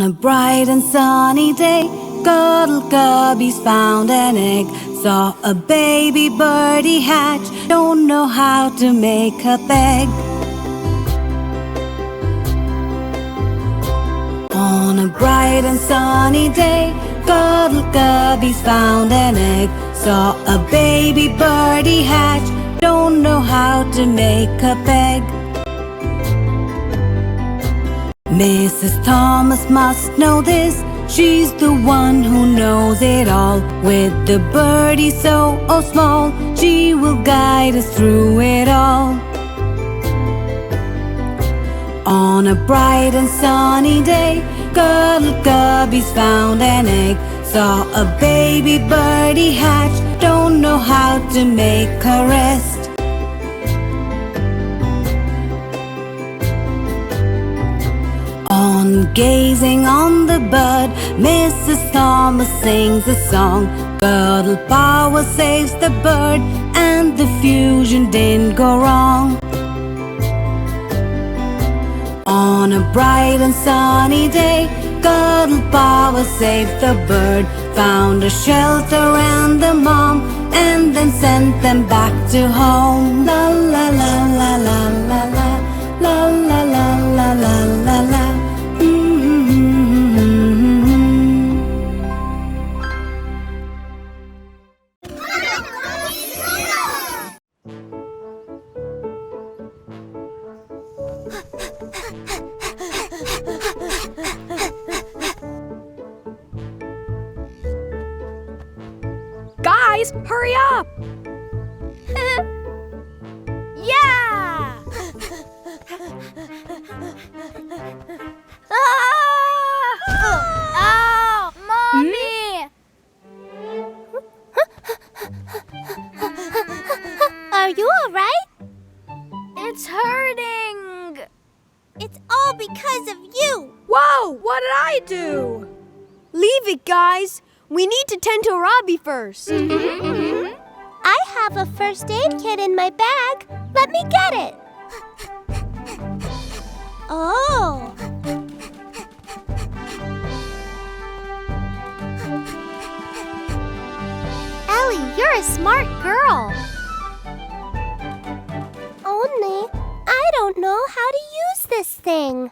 a bright and sunny day, Cuddle Cubbies found an egg. Saw a baby birdie hatch, don't know how to make a beg. On a bright and sunny day, Cuddle Cubbies found an egg. Saw a baby birdie hatch, don't know how to make a beg. Mrs. Thomas must know this, she's the one who knows it all. With the birdie so small, she will guide us through it all. On a bright and sunny day, Cuddle Cubbies found an egg. Saw a baby birdie hatch, don't know how to make a rest. On gazing on the bud, Mrs. Thomas sings a song. Cuddle power saves the bird, and the fusion didn't go wrong. On a bright and sunny day, Cuddle power saved the bird. Found a shelter and the mom, and then sent them back to home. La la la la la la la, la la la la la la la. Guys, hurry up! Yeah! Oh, Mommy! Are you all right? It's hurting! It's all because of you! Whoa! What did I do? Leave it, guys! We need to tend to Robbie first. I have a first aid kit in my bag. Let me get it. Oh. Ellie, you're a smart girl. Only, I don't know how to use this thing.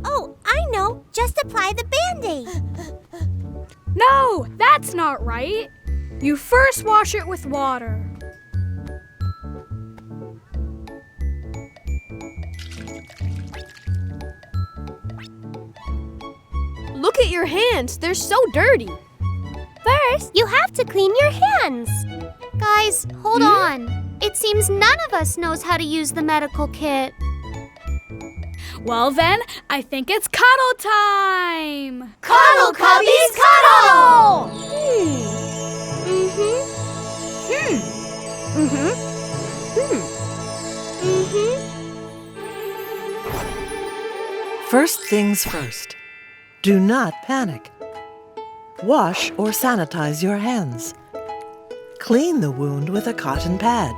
Oh, I know. Just apply the Band-Aid. No, that's not right. You first wash it with water. Look at your hands. They're so dirty. First, you have to clean your hands. Guys, hold on. It seems none of us knows how to use the medical kit. Well then, I think it's cuddle time! Cuddle Cubbies, cuddle! First things first. Do not panic. Wash or sanitize your hands. Clean the wound with a cotton pad.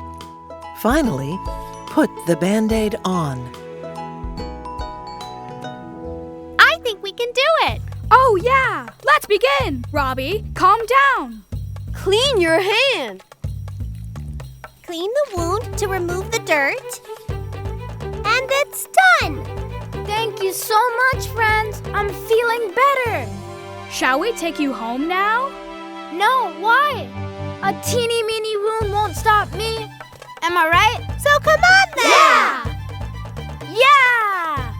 Finally, put the Band-Aid on. I think we can do it. Oh yeah! Let's begin! Robbie, calm down. Clean your hand. Clean the wound to remove the dirt. And it's done! Thank you so much, friends. I'm feeling better. Shall we take you home now? No, why? A teeny meeny wound won't stop me. Am I right? So come on then! Yeah!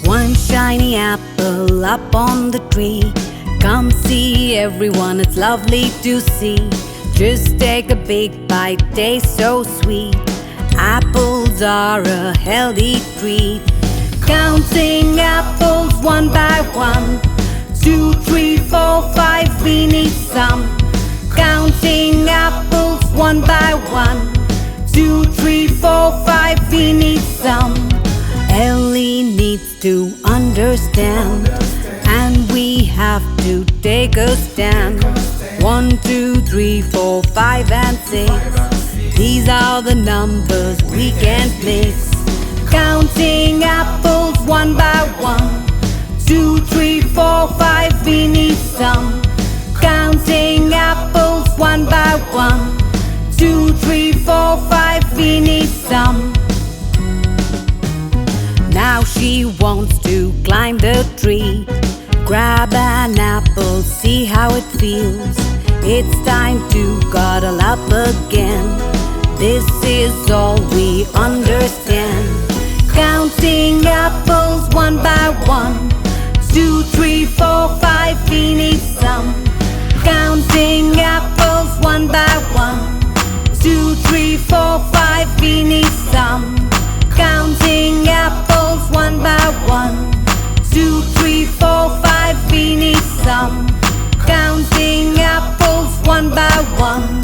One shiny apple up on the tree. Come see everyone, it's lovely to see. Just take a big bite, tastes so sweet. Apples are a healthy treat. Counting apples one by one. 2, 3, 4, 5, we need some. Counting apples one by one. 2, 3, 4, 5, we need some. Ellie needs to understand, and we have to take a stand. 1, 2, 3, 4, 5, and 6. These are the numbers we can't miss. Counting apples one by one. 2, 3, 4, 5, we need some. Counting apples one by one. 2, 3, 4, 5, we need some. Now she wants to climb the tree. Grab an apple, see how it feels. It's time to cuddle up again. This is all we understand. Counting apples one by one. 2, 3, 4, 5, we need some. Counting apples one by one. 2, 3, 4, 5, we need some. Counting apples one by one. 2, 3, 4, 5, we need some. Counting apples one by one.